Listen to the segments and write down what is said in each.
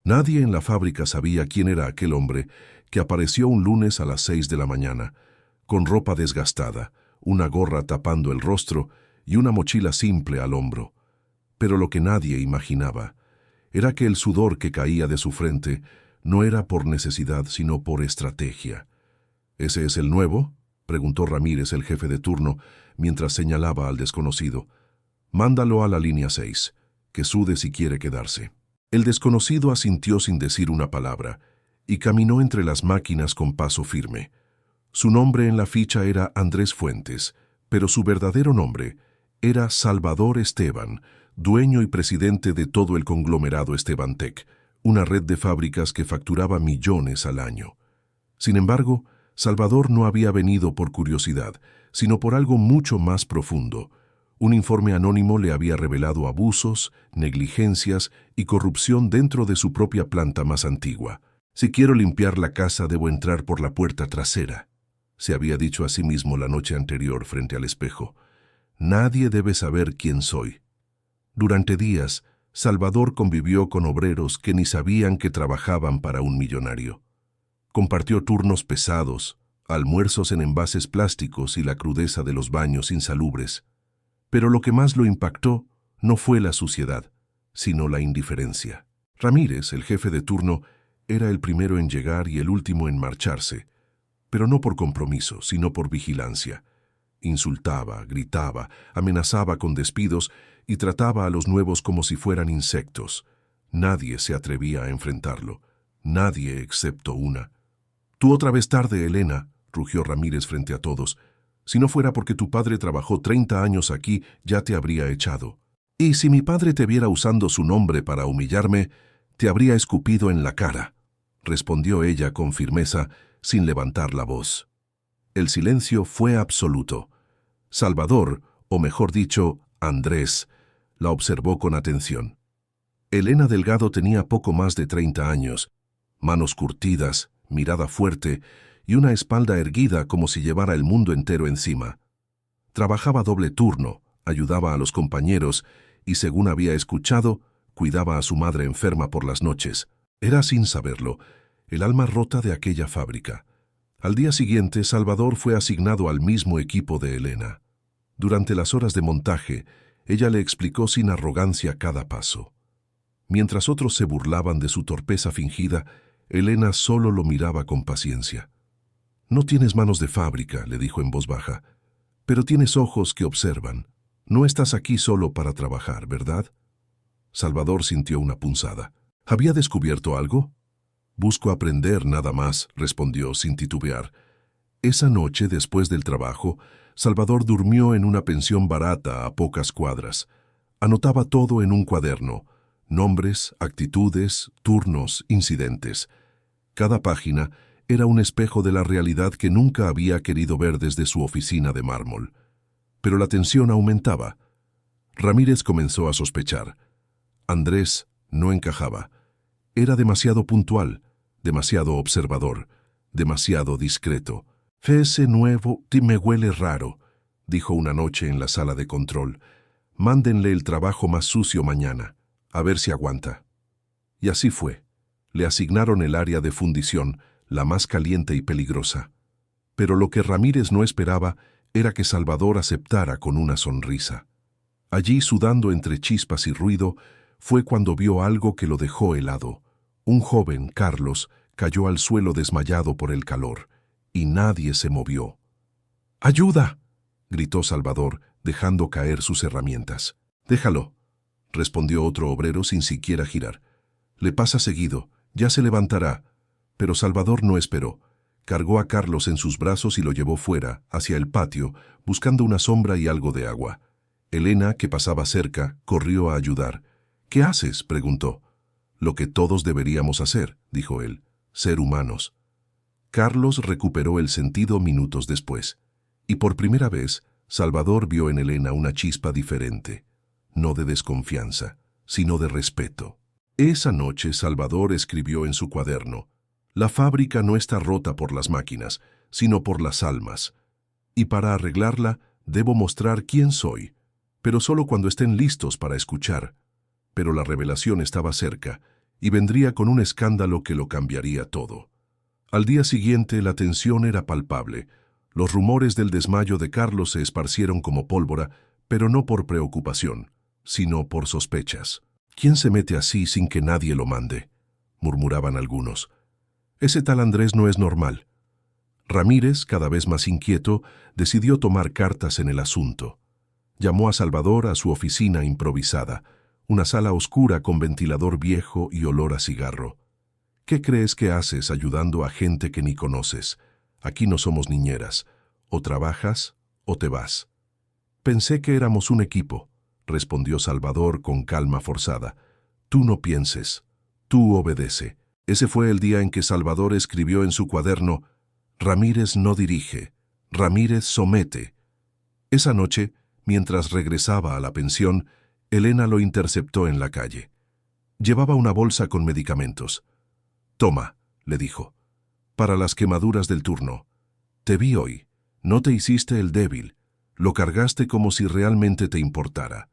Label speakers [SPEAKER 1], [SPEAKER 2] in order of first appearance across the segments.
[SPEAKER 1] Nadie en la fábrica sabía quién era aquel hombre que apareció un lunes a las 6 de la mañana, con ropa desgastada, una gorra tapando el rostro y una mochila simple al hombro. Pero lo que nadie imaginaba era que el sudor que caía de su frente no era por necesidad, sino por estrategia. ¿Ese es el nuevo?, preguntó Ramírez, el jefe de turno, mientras señalaba al desconocido. Mándalo a la línea 6, que sude si quiere quedarse. El desconocido asintió sin decir una palabra y caminó entre las máquinas con paso firme. Su nombre en la ficha era Andrés Fuentes, pero su verdadero nombre era Salvador Esteban, dueño y presidente de todo el conglomerado Estebantec, una red de fábricas que facturaba millones al año. Sin embargo, Salvador no había venido por curiosidad, sino por algo mucho más profundo. Un informe anónimo le había revelado abusos, negligencias y corrupción dentro de su propia planta más antigua. «Si quiero limpiar la casa, debo entrar por la puerta trasera», se había dicho a sí mismo la noche anterior frente al espejo. «Nadie debe saber quién soy». Durante días, Salvador convivió con obreros que ni sabían que trabajaban para un millonario. Compartió turnos pesados, almuerzos en envases plásticos y la crudeza de los baños insalubres. Pero lo que más lo impactó no fue la suciedad, sino la indiferencia. Ramírez, el jefe de turno, era el primero en llegar y el último en marcharse, pero no por compromiso, sino por vigilancia. Insultaba, gritaba, amenazaba con despidos y trataba a los nuevos como si fueran insectos. Nadie se atrevía a enfrentarlo, nadie excepto una. «Tú otra vez tarde, Elena», rugió Ramírez frente a todos. «Si no fuera porque tu padre trabajó 30 años aquí, ya te habría echado. Y si mi padre te viera usando su nombre para humillarme, te habría escupido en la cara», respondió ella con firmeza, sin levantar la voz. El silencio fue absoluto. Salvador, o mejor dicho, Andrés, la observó con atención. Elena Delgado tenía poco más de 30 años, manos curtidas, mirada fuerte y una espalda erguida como si llevara el mundo entero encima. Trabajaba doble turno, ayudaba a los compañeros y, según había escuchado, cuidaba a su madre enferma por las noches. Era, sin saberlo, el alma rota de aquella fábrica. Al día siguiente, Salvador fue asignado al mismo equipo de Elena. Durante las horas de montaje, ella le explicó sin arrogancia cada paso. Mientras otros se burlaban de su torpeza fingida, Elena solo lo miraba con paciencia. «No tienes manos de fábrica», le dijo en voz baja, «pero tienes ojos que observan. No estás aquí solo para trabajar, ¿verdad?» Salvador sintió una punzada. ¿Había descubierto algo? «Busco aprender nada más», respondió sin titubear. Esa noche, después del trabajo, Salvador durmió en una pensión barata a pocas cuadras. Anotaba todo en un cuaderno: nombres, actitudes, turnos, incidentes. Cada página era un espejo de la realidad que nunca había querido ver desde su oficina de mármol. Pero la tensión aumentaba. Ramírez comenzó a sospechar. Andrés no encajaba. Era demasiado puntual, demasiado observador, demasiado discreto. «Ese nuevo me huele raro», dijo una noche en la sala de control. «Mándenle el trabajo más sucio mañana, a ver si aguanta». Y así fue. Le asignaron el área de fundición, la más caliente y peligrosa. Pero lo que Ramírez no esperaba era que Salvador aceptara con una sonrisa. Allí, sudando entre chispas y ruido, fue cuando vio algo que lo dejó helado. Un joven, Carlos, cayó al suelo desmayado por el calor, y nadie se movió. «¡Ayuda!», gritó Salvador, dejando caer sus herramientas. «Déjalo», respondió otro obrero sin siquiera girar. «Le pasa seguido, ya se levantará». Pero Salvador no esperó. Cargó a Carlos en sus brazos y lo llevó fuera, hacia el patio, buscando una sombra y algo de agua. Elena, que pasaba cerca, corrió a ayudar. «¿Qué haces?», preguntó. «Lo que todos deberíamos hacer», dijo él, «ser humanos». Carlos recuperó el sentido minutos después. Y por primera vez, Salvador vio en Elena una chispa diferente. No de desconfianza, sino de respeto. Esa noche Salvador escribió en su cuaderno: «La fábrica no está rota por las máquinas, sino por las almas. Y para arreglarla, debo mostrar quién soy, pero solo cuando estén listos para escuchar». Pero la revelación estaba cerca, y vendría con un escándalo que lo cambiaría todo. Al día siguiente la tensión era palpable. Los rumores del desmayo de Carlos se esparcieron como pólvora, pero no por preocupación, sino por sospechas. ¿Quién se mete así sin que nadie lo mande?, murmuraban algunos. Ese tal Andrés no es normal. Ramírez, cada vez más inquieto, decidió tomar cartas en el asunto. Llamó a Salvador a su oficina improvisada, una sala oscura con ventilador viejo y olor a cigarro. ¿Qué crees que haces ayudando a gente que ni conoces? Aquí no somos niñeras. O trabajas o te vas. Pensé que éramos un equipo, respondió Salvador con calma forzada. Tú no pienses, tú obedece. Ese fue el día en que Salvador escribió en su cuaderno: Ramírez no dirige, Ramírez somete. Esa noche, mientras regresaba a la pensión, Elena lo interceptó en la calle. Llevaba una bolsa con medicamentos. Toma, le dijo, para las quemaduras del turno. Te vi hoy, no te hiciste el débil, lo cargaste como si realmente te importara.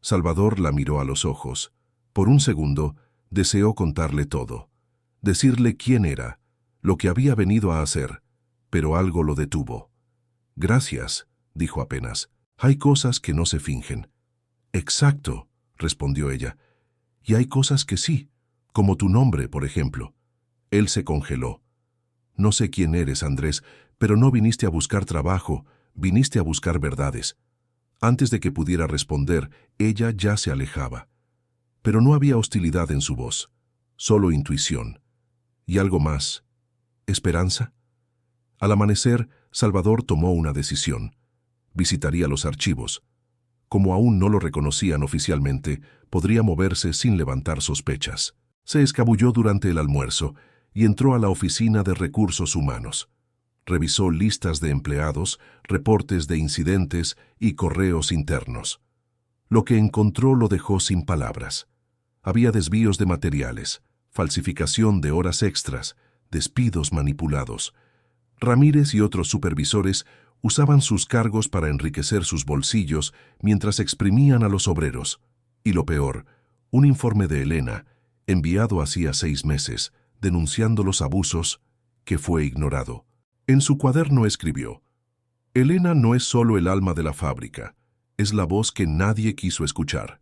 [SPEAKER 1] Salvador la miró a los ojos. Por un segundo, deseó contarle todo, decirle quién era, lo que había venido a hacer, pero algo lo detuvo. Gracias, dijo apenas. Hay cosas que no se fingen. Exacto, respondió ella. Y hay cosas que sí, como tu nombre, por ejemplo. Él se congeló. No sé quién eres, Andrés, pero no viniste a buscar trabajo, viniste a buscar verdades. Antes de que pudiera responder, ella ya se alejaba. Pero no había hostilidad en su voz, solo intuición. Y algo más. ¿Esperanza? Al amanecer, Salvador tomó una decisión. Visitaría los archivos. Como aún no lo reconocían oficialmente, podría moverse sin levantar sospechas. Se escabulló durante el almuerzo y entró a la oficina de recursos humanos. Revisó listas de empleados, reportes de incidentes y correos internos. Lo que encontró lo dejó sin palabras. Había desvíos de materiales, falsificación de horas extras, despidos manipulados. Ramírez y otros supervisores usaban sus cargos para enriquecer sus bolsillos mientras exprimían a los obreros. Y lo peor, un informe de Elena, enviado hacía 6 meses, denunciando los abusos, que fue ignorado. En su cuaderno escribió: Elena no es solo el alma de la fábrica, es la voz que nadie quiso escuchar.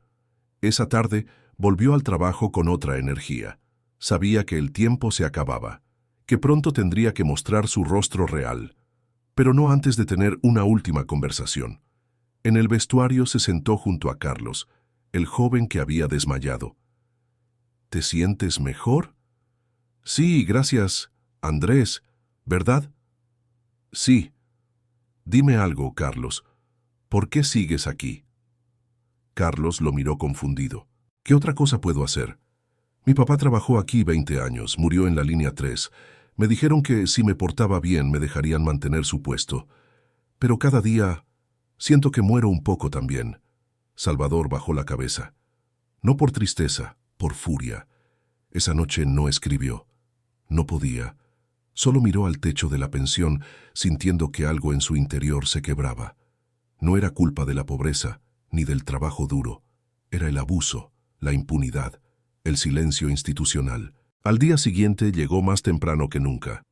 [SPEAKER 1] Esa tarde volvió al trabajo con otra energía. Sabía que el tiempo se acababa, que pronto tendría que mostrar su rostro real, pero no antes de tener una última conversación. En el vestuario se sentó junto a Carlos, el joven que había desmayado. ¿Te sientes mejor? Sí, gracias, Andrés, ¿verdad? Sí. Dime algo, Carlos. ¿Por qué sigues aquí? Carlos lo miró confundido. ¿Qué otra cosa puedo hacer? Mi papá trabajó aquí 20 años, murió en la línea 3. Me dijeron que si me portaba bien me dejarían mantener su puesto. Pero cada día siento que muero un poco también. Salvador bajó la cabeza. No por tristeza, por furia. Esa noche no escribió. No podía. Solo miró al techo de la pensión, sintiendo que algo en su interior se quebraba. No era culpa de la pobreza, ni del trabajo duro. Era el abuso, la impunidad, el silencio institucional. Al día siguiente llegó más temprano que nunca,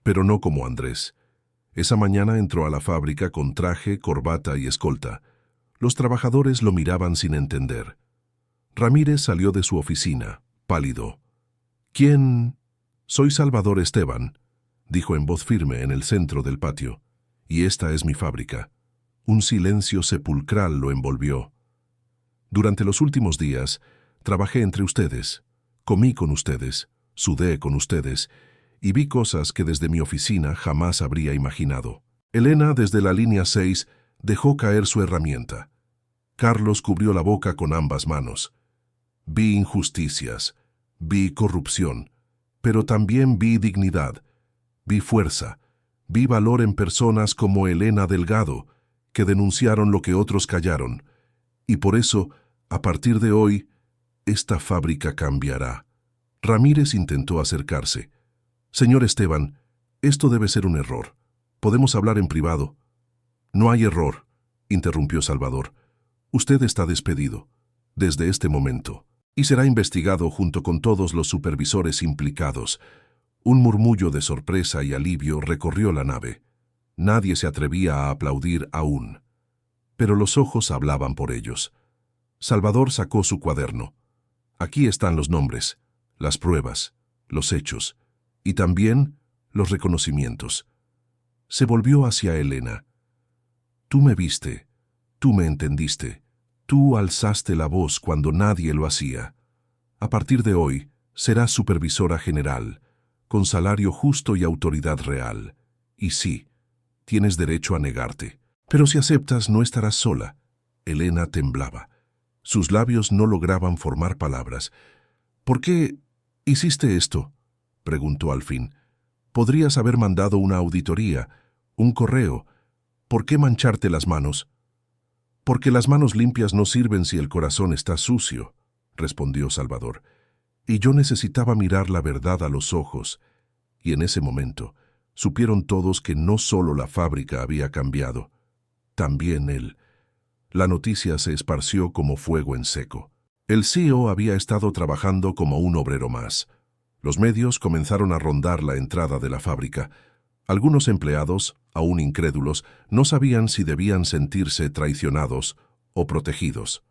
[SPEAKER 1] pero no como Andrés. Esa mañana entró a la fábrica con traje, corbata y escolta. Los trabajadores lo miraban sin entender. Ramírez salió de su oficina, pálido. ¿Quién? Soy Salvador Esteban, dijo en voz firme en el centro del patio. Y esta es mi fábrica. Un silencio sepulcral lo envolvió. Durante los últimos días, trabajé entre ustedes, comí con ustedes, sudé con ustedes, y vi cosas que desde mi oficina jamás habría imaginado. Elena, desde la línea 6, dejó caer su herramienta. Carlos cubrió la boca con ambas manos. Vi injusticias, vi corrupción, pero también vi dignidad, vi fuerza, vi valor en personas como Elena Delgado, que denunciaron lo que otros callaron, y por eso, a partir de hoy, esta fábrica cambiará. Ramírez intentó acercarse. Señor Esteban, esto debe ser un error. Podemos hablar en privado. No hay error, interrumpió Salvador. Usted está despedido, desde este momento. y será investigado junto con todos los supervisores implicados. Un murmullo de sorpresa y alivio recorrió la nave. Nadie se atrevía a aplaudir aún, pero los ojos hablaban por ellos. Salvador sacó su cuaderno. Aquí están los nombres, las pruebas, los hechos y también los reconocimientos. Se volvió hacia Elena. Tú me viste, tú me entendiste, tú alzaste la voz cuando nadie lo hacía. A partir de hoy, serás supervisora general, con salario justo y autoridad real. Y sí, tienes derecho a negarte. Pero si aceptas, no estarás sola. Elena temblaba. Sus labios no lograban formar palabras. ¿Por qué hiciste esto?, preguntó al fin. Podrías haber mandado una auditoría, un correo. ¿Por qué mancharte las manos? Porque las manos limpias no sirven si el corazón está sucio, respondió Salvador. Y yo necesitaba mirar la verdad a los ojos. Y en ese momento supieron todos que no solo la fábrica había cambiado, también él. La noticia se esparció como fuego en seco. El CEO había estado trabajando como un obrero más. Los medios comenzaron a rondar la entrada de la fábrica. Algunos empleados, aún incrédulos, no sabían si debían sentirse traicionados o protegidos.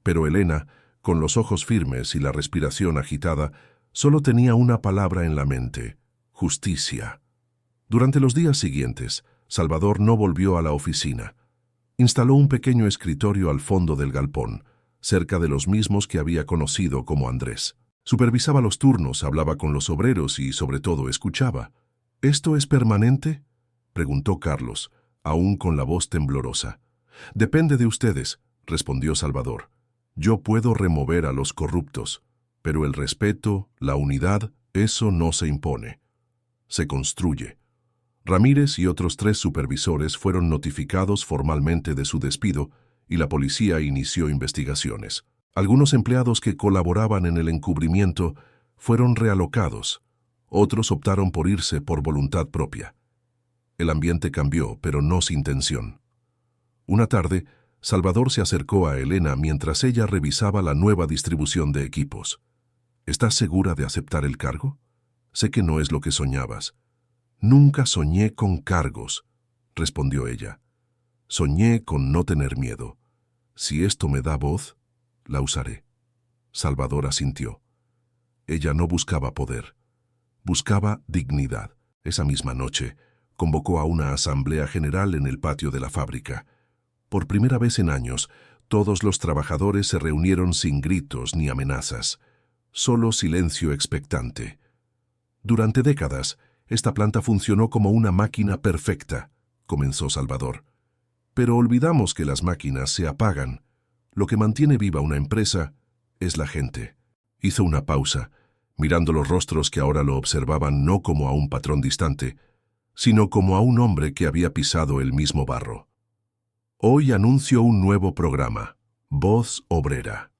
[SPEAKER 1] Pero Elena, con los ojos firmes y la respiración agitada, solo tenía una palabra en la mente: justicia. Durante los días siguientes, Salvador no volvió a la oficina. Instaló un pequeño escritorio al fondo del galpón, cerca de los mismos que había conocido como Andrés. Supervisaba los turnos, hablaba con los obreros y, sobre todo, escuchaba. ¿Esto es permanente?, preguntó Carlos, aún con la voz temblorosa. Depende de ustedes, respondió Salvador. Yo puedo remover a los corruptos, pero el respeto, la unidad, eso no se impone. Se construye. Ramírez y otros 3 supervisores fueron notificados formalmente de su despido y la policía inició investigaciones. Algunos empleados que colaboraban en el encubrimiento fueron realocados. Otros optaron por irse por voluntad propia. El ambiente cambió, pero no sin tensión. Una tarde, Salvador se acercó a Elena mientras ella revisaba la nueva distribución de equipos. ¿Estás segura de aceptar el cargo? Sé que no es lo que soñabas. Nunca soñé con cargos, respondió ella. Soñé con no tener miedo. Si esto me da voz, la usaré. Salvador asintió. Ella no buscaba poder, buscaba dignidad. Esa misma noche, convocó a una asamblea general en el patio de la fábrica. Por primera vez en años, todos los trabajadores se reunieron sin gritos ni amenazas, solo silencio expectante. Durante décadas, esta planta funcionó como una máquina perfecta, comenzó Salvador. Pero olvidamos que las máquinas se apagan. Lo que mantiene viva una empresa es la gente. Hizo una pausa, mirando los rostros que ahora lo observaban no como a un patrón distante, sino como a un hombre que había pisado el mismo barro. Hoy anuncio un nuevo programa, Voz Obrera.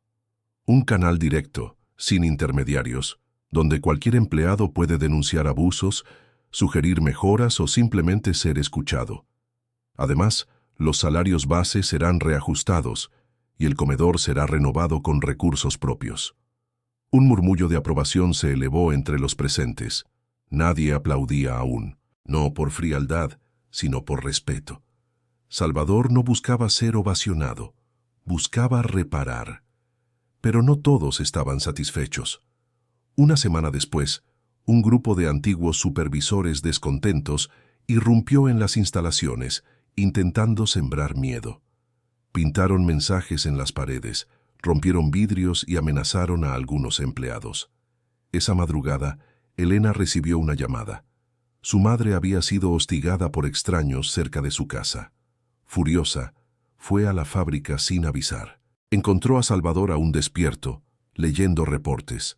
[SPEAKER 1] Un canal directo, sin intermediarios, donde cualquier empleado puede denunciar abusos, sugerir mejoras o simplemente ser escuchado. Además, los salarios base serán reajustados y el comedor será renovado con recursos propios. Un murmullo de aprobación se elevó entre los presentes. Nadie aplaudía aún, no por frialdad, sino por respeto. Salvador no buscaba ser ovacionado, buscaba reparar. Pero no todos estaban satisfechos. Una semana después, un grupo de antiguos supervisores descontentos irrumpió en las instalaciones, intentando sembrar miedo. Pintaron mensajes en las paredes, rompieron vidrios y amenazaron a algunos empleados. Esa madrugada, Elena recibió una llamada. Su madre había sido hostigada por extraños cerca de su casa. Furiosa, fue a la fábrica sin avisar. Encontró a Salvador aún despierto, leyendo reportes.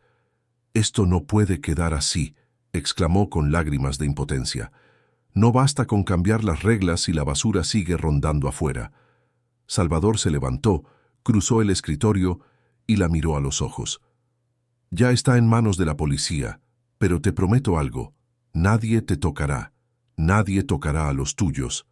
[SPEAKER 1] «Esto no puede quedar así», exclamó con lágrimas de impotencia. «No basta con cambiar las reglas si la basura sigue rondando afuera». Salvador se levantó, cruzó el escritorio y la miró a los ojos. «Ya está en manos de la policía, pero te prometo algo. Nadie te tocará, nadie tocará a los tuyos».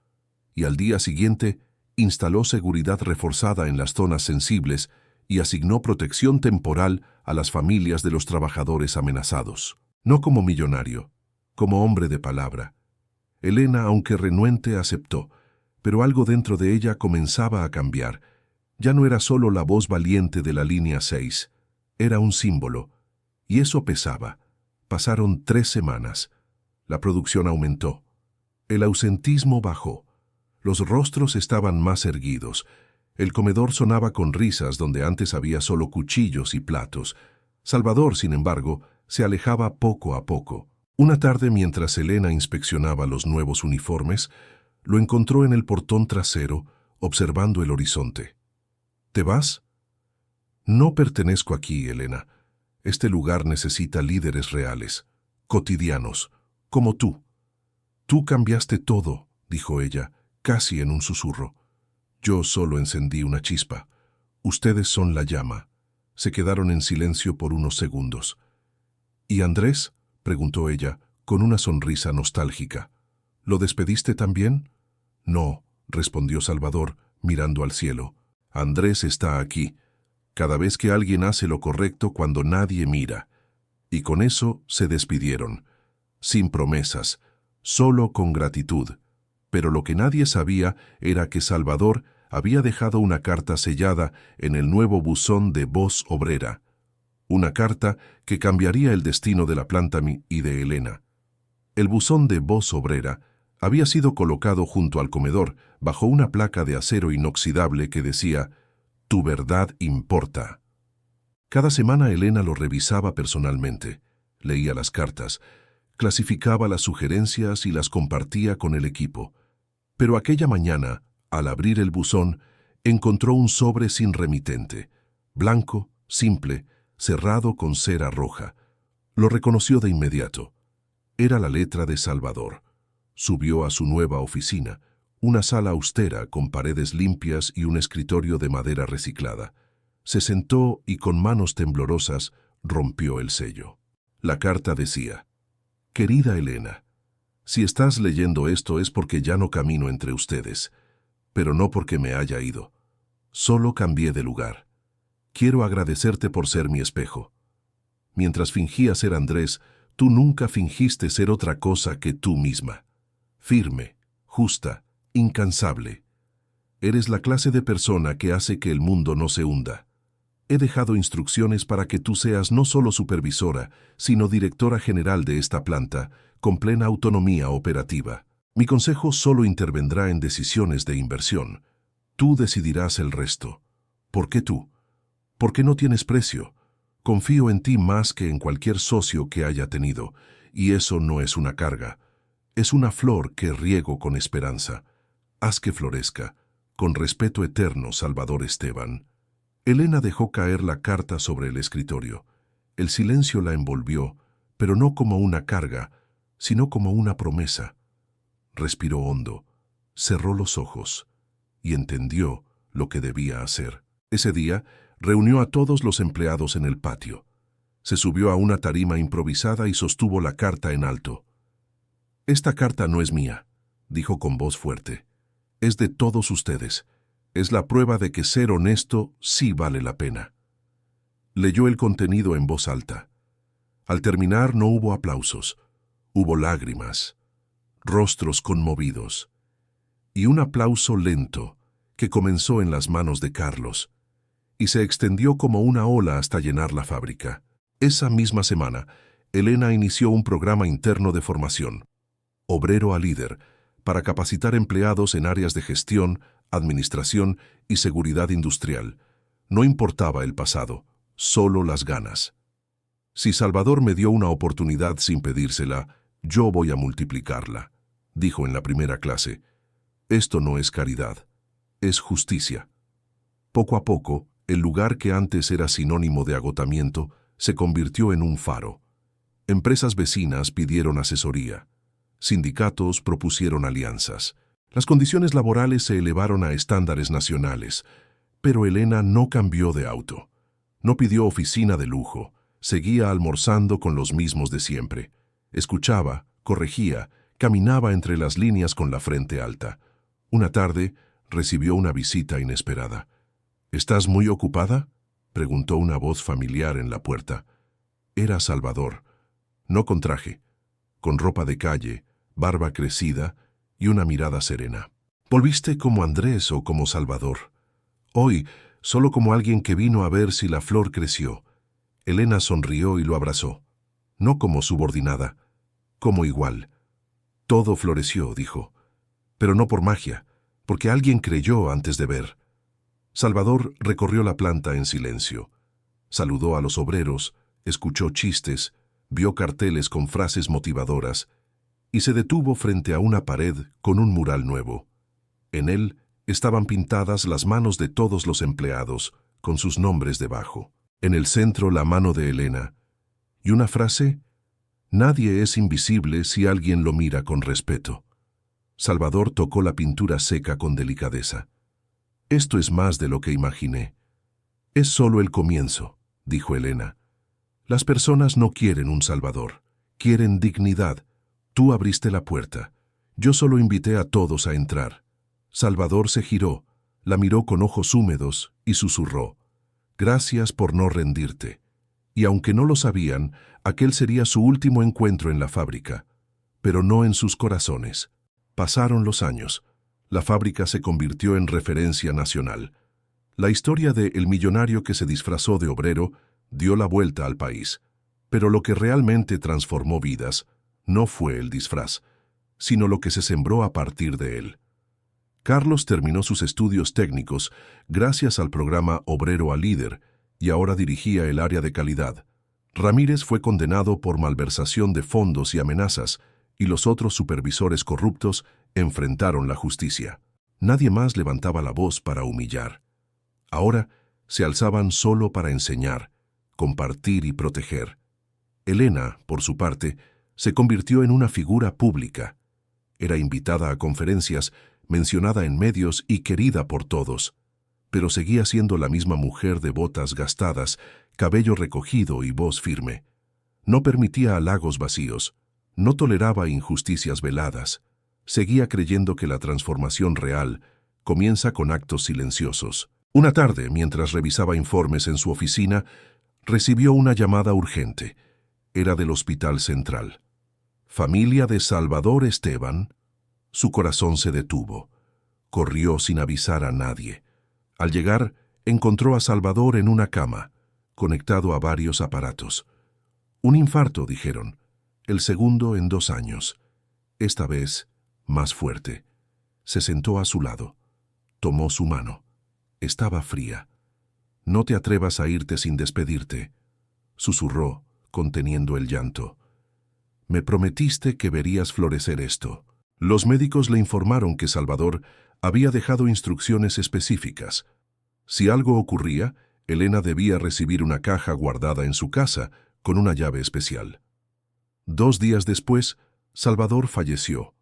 [SPEAKER 1] Y al día siguiente instaló seguridad reforzada en las zonas sensibles y asignó protección temporal a las familias de los trabajadores amenazados. No como millonario, como hombre de palabra. Elena, aunque renuente, aceptó, pero algo dentro de ella comenzaba a cambiar. Ya no era solo la voz valiente de la línea 6, era un símbolo, y eso pesaba. Pasaron 3 semanas. La producción aumentó. El ausentismo bajó. Los rostros estaban más erguidos. El comedor sonaba con risas donde antes había solo cuchillos y platos. Salvador, sin embargo, se alejaba poco a poco. Una tarde, mientras Elena inspeccionaba los nuevos uniformes, lo encontró en el portón trasero, observando el horizonte. ¿Te vas? No pertenezco aquí, Elena. Este lugar necesita líderes reales, cotidianos, como tú. Tú cambiaste todo, dijo ella, casi en un susurro. Yo solo encendí una chispa. Ustedes son la llama. Se quedaron en silencio por unos segundos. ¿Y Andrés? Preguntó ella, con una sonrisa nostálgica. ¿Lo despediste también? No, respondió Salvador, mirando al cielo. Andrés está aquí. Cada vez que alguien hace lo correcto cuando nadie mira. Y con eso se despidieron. Sin promesas, solo con gratitud. Pero lo que nadie sabía era que Salvador había dejado una carta sellada en el nuevo buzón de Voz Obrera. Una carta que cambiaría el destino de la planta y de Elena. El buzón de Voz Obrera había sido colocado junto al comedor bajo una placa de acero inoxidable que decía «Tu verdad importa». Cada semana Elena lo revisaba personalmente, leía las cartas, clasificaba las sugerencias y las compartía con el equipo. Pero aquella mañana, al abrir el buzón, encontró un sobre sin remitente, blanco, simple, cerrado con cera roja. Lo reconoció de inmediato. Era la letra de Salvador. Subió a su nueva oficina, una sala austera con paredes limpias y un escritorio de madera reciclada. Se sentó y con manos temblorosas rompió el sello. La carta decía: «Querida Elena, si estás leyendo esto es porque ya no camino entre ustedes, pero no porque me haya ido. Solo cambié de lugar. Quiero agradecerte por ser mi espejo. Mientras fingía ser Andrés, tú nunca fingiste ser otra cosa que tú misma. Firme, justa, incansable. Eres la clase de persona que hace que el mundo no se hunda. He dejado instrucciones para que tú seas no solo supervisora, sino directora general de esta planta, con plena autonomía operativa. Mi consejo solo intervendrá en decisiones de inversión. Tú decidirás el resto. ¿Por qué tú? Porque no tienes precio. Confío en ti más que en cualquier socio que haya tenido, y eso no es una carga. Es una flor que riego con esperanza. Haz que florezca. Con respeto eterno, Salvador Esteban». Elena dejó caer la carta sobre el escritorio. El silencio la envolvió, pero no como una carga, sino como una promesa. Respiró hondo, cerró los ojos y entendió lo que debía hacer. Ese día, reunió a todos los empleados en el patio. Se subió a una tarima improvisada y sostuvo la carta en alto. «Esta carta no es mía», dijo con voz fuerte. «Es de todos ustedes. Es la prueba de que ser honesto sí vale la pena». Leyó el contenido en voz alta. Al terminar no hubo aplausos, hubo lágrimas, rostros conmovidos, y un aplauso lento que comenzó en las manos de Carlos y se extendió como una ola hasta llenar la fábrica. Esa misma semana, Elena inició un programa interno de formación, Obrero a Líder, para capacitar empleados en áreas de gestión, administración y seguridad industrial. No importaba el pasado, solo las ganas. «Si Salvador me dio una oportunidad sin pedírsela, yo voy a multiplicarla», dijo en la primera clase. «Esto no es caridad, es justicia». Poco a poco, el lugar que antes era sinónimo de agotamiento se convirtió en un faro. Empresas vecinas pidieron asesoría. Sindicatos propusieron alianzas. Las condiciones laborales se elevaron a estándares nacionales, pero Elena no cambió de auto. No pidió oficina de lujo. Seguía almorzando con los mismos de siempre. Escuchaba, corregía, caminaba entre las líneas con la frente alta. Una tarde recibió una visita inesperada. «¿Estás muy ocupada?», preguntó una voz familiar en la puerta. Era Salvador, no con traje, con ropa de calle, barba crecida y una mirada serena. ¿Volviste como Andrés o como Salvador? Hoy, solo como alguien que vino a ver si la flor creció. Elena sonrió y lo abrazó. No como subordinada, como igual. Todo floreció, dijo. Pero no por magia, porque alguien creyó antes de ver. Salvador recorrió la planta en silencio. Saludó a los obreros, escuchó chistes, vio carteles con frases motivadoras y se detuvo frente a una pared con un mural nuevo. En él estaban pintadas las manos de todos los empleados, con sus nombres debajo. En el centro la mano de Elena. Y una frase: nadie es invisible si alguien lo mira con respeto. Salvador tocó la pintura seca con delicadeza. Esto es más de lo que imaginé. Es solo el comienzo, dijo Elena. Las personas no quieren un salvador, quieren dignidad. Tú abriste la puerta. Yo solo invité a todos a entrar. Salvador se giró, la miró con ojos húmedos y susurró: gracias por no rendirte. Y aunque no lo sabían, aquel sería su último encuentro en la fábrica, pero no en sus corazones. Pasaron los años. La fábrica se convirtió en referencia nacional. La historia de el millonario que se disfrazó de obrero dio la vuelta al país. Pero lo que realmente transformó vidas no fue el disfraz, sino lo que se sembró a partir de él. Carlos terminó sus estudios técnicos gracias al programa Obrero a Líder y ahora dirigía el área de calidad. Ramírez fue condenado por malversación de fondos y amenazas, y los otros supervisores corruptos enfrentaron la justicia. Nadie más levantaba la voz para humillar. Ahora se alzaban solo para enseñar, compartir y proteger. Elena, por su parte, se convirtió en una figura pública. Era invitada a conferencias, mencionada en medios y querida por todos, pero seguía siendo la misma mujer de botas gastadas, cabello recogido y voz firme. No permitía halagos vacíos, no toleraba injusticias veladas, seguía creyendo que la transformación real comienza con actos silenciosos. Una tarde, mientras revisaba informes en su oficina, recibió una llamada urgente. Era del Hospital Central. Familia de Salvador Esteban. Su corazón se detuvo. Corrió sin avisar a nadie. Al llegar, encontró a Salvador en una cama, conectado a varios aparatos. Un infarto, dijeron. El segundo en 2 años. Esta vez, más fuerte. Se sentó a su lado. Tomó su mano. Estaba fría. No te atrevas a irte sin despedirte, susurró, conteniendo el llanto. Me prometiste que verías florecer esto. Los médicos le informaron que Salvador había dejado instrucciones específicas. Si algo ocurría, Elena debía recibir una caja guardada en su casa con una llave especial. 2 días después, Salvador falleció.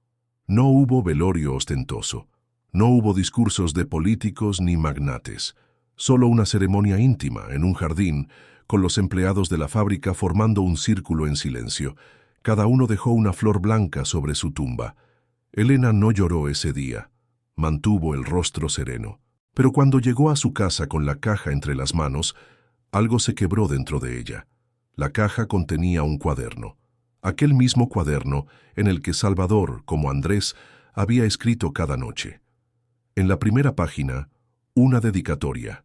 [SPEAKER 1] No hubo velorio ostentoso. No hubo discursos de políticos ni magnates. Solo una ceremonia íntima en un jardín, con los empleados de la fábrica formando un círculo en silencio. Cada uno dejó una flor blanca sobre su tumba. Elena no lloró ese día. Mantuvo el rostro sereno. Pero cuando llegó a su casa con la caja entre las manos, algo se quebró dentro de ella. La caja contenía un cuaderno. Aquel mismo cuaderno en el que Salvador, como Andrés, había escrito cada noche. En la primera página, una dedicatoria.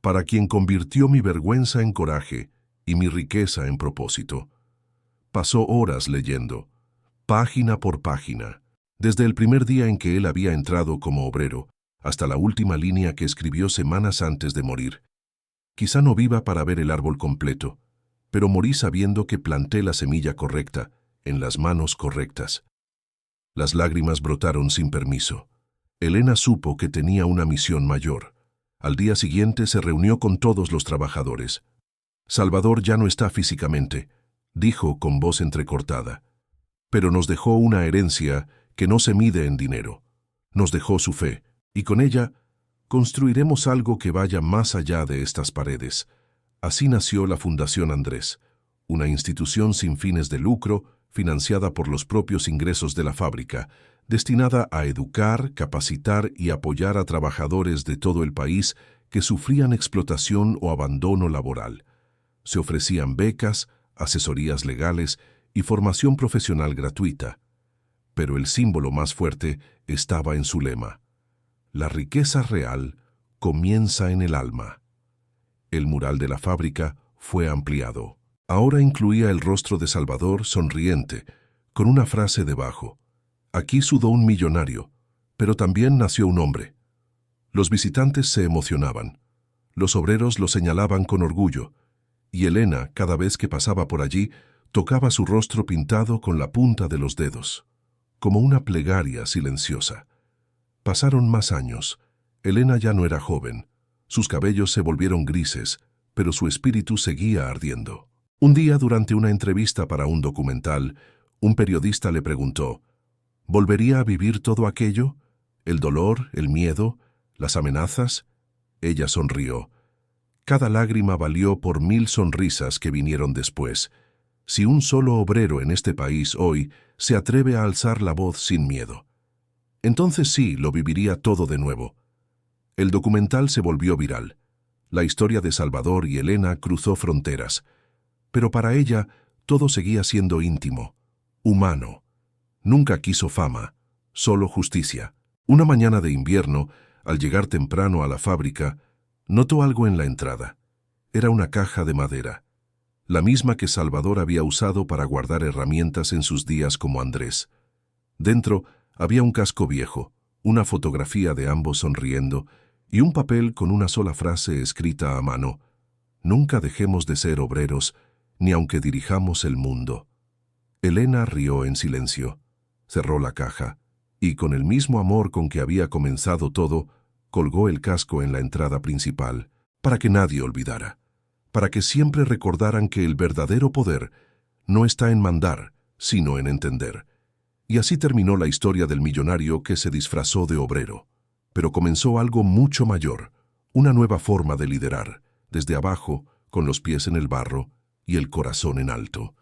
[SPEAKER 1] Para quien convirtió mi vergüenza en coraje y mi riqueza en propósito. Pasó horas leyendo, página por página, desde el primer día en que él había entrado como obrero, hasta la última línea que escribió semanas antes de morir. Quizá no viva para ver el árbol completo, pero morí sabiendo que planté la semilla correcta, en las manos correctas. Las lágrimas brotaron sin permiso. Elena supo que tenía una misión mayor. Al día siguiente se reunió con todos los trabajadores. Salvador ya no está físicamente, dijo con voz entrecortada, pero nos dejó una herencia que no se mide en dinero. Nos dejó su fe, y con ella construiremos algo que vaya más allá de estas paredes. Así nació la Fundación Andrés, una institución sin fines de lucro, financiada por los propios ingresos de la fábrica, destinada a educar, capacitar y apoyar a trabajadores de todo el país que sufrían explotación o abandono laboral. Se ofrecían becas, asesorías legales y formación profesional gratuita. Pero el símbolo más fuerte estaba en su lema: la riqueza real comienza en el alma. El mural de la fábrica fue ampliado. Ahora incluía el rostro de Salvador sonriente, con una frase debajo: aquí sudó un millonario, pero también nació un hombre. Los visitantes se emocionaban. Los obreros lo señalaban con orgullo, y Elena, cada vez que pasaba por allí, tocaba su rostro pintado con la punta de los dedos, como una plegaria silenciosa. Pasaron más años. Elena ya no era joven. Sus cabellos se volvieron grises, pero su espíritu seguía ardiendo. Un día, durante una entrevista para un documental, un periodista le preguntó: ¿volvería a vivir todo aquello? ¿El dolor, el miedo, las amenazas? Ella sonrió. Cada lágrima valió por 1000 sonrisas que vinieron después. Si un solo obrero en este país hoy se atreve a alzar la voz sin miedo, entonces sí, lo viviría todo de nuevo. El documental se volvió viral. La historia de Salvador y Elena cruzó fronteras. Pero para ella, todo seguía siendo íntimo, humano. Nunca quiso fama, solo justicia. Una mañana de invierno, al llegar temprano a la fábrica, notó algo en la entrada. Era una caja de madera, la misma que Salvador había usado para guardar herramientas en sus días como Andrés. Dentro había un casco viejo, una fotografía de ambos sonriendo y un papel con una sola frase escrita a mano: nunca dejemos de ser obreros, ni aunque dirijamos el mundo. Elena rió en silencio, cerró la caja y, con el mismo amor con que había comenzado todo, colgó el casco en la entrada principal, para que nadie olvidara, para que siempre recordaran que el verdadero poder no está en mandar, sino en entender. Y así terminó la historia del millonario que se disfrazó de obrero. Pero comenzó algo mucho mayor, una nueva forma de liderar, desde abajo, con los pies en el barro y el corazón en alto.